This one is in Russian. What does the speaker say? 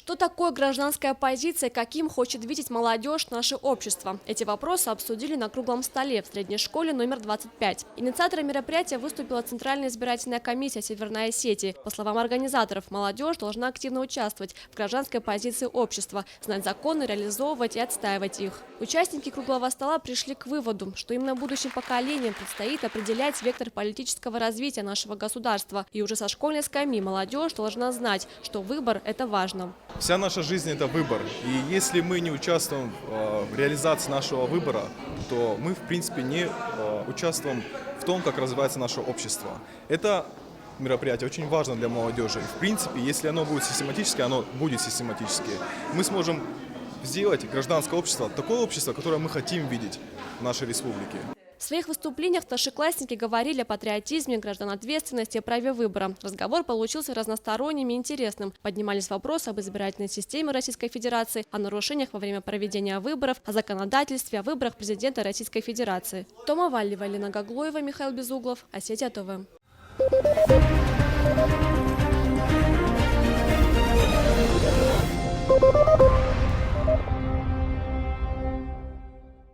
Что такое гражданская позиция, каким хочет видеть молодежь наше общество? Эти вопросы обсудили на круглом столе в средней школе номер 25. Инициатором мероприятия выступила Центральная избирательная комиссия Северной Осетии. По словам организаторов, молодежь должна активно участвовать в гражданской позиции общества, знать законы, реализовывать и отстаивать их. Участники круглого стола пришли к выводу, что именно будущим поколениям предстоит определять вектор политического развития нашего государства. И уже со школьной скамьи молодежь должна знать, что выбор – это важно. Вся наша жизнь – это выбор. И если мы не участвуем в реализации нашего выбора, то мы, в принципе, не участвуем в том, как развивается наше общество. Это мероприятие очень важно для молодежи. В принципе, если оно будет систематическое, оно будет систематическое. Мы сможем сделать гражданское общество, такое общество, которое мы хотим видеть в нашей республике. В своих выступлениях старшеклассники говорили о патриотизме, гражданответственности и праве выбора. Разговор получился разносторонним и интересным. Поднимались вопросы об избирательной системе Российской Федерации, о нарушениях во время проведения выборов, о законодательстве, о выборах президента Российской Федерации. Тома Валлева, Лена Гаглоева, Михаил Безуглов, Осетия ТВ.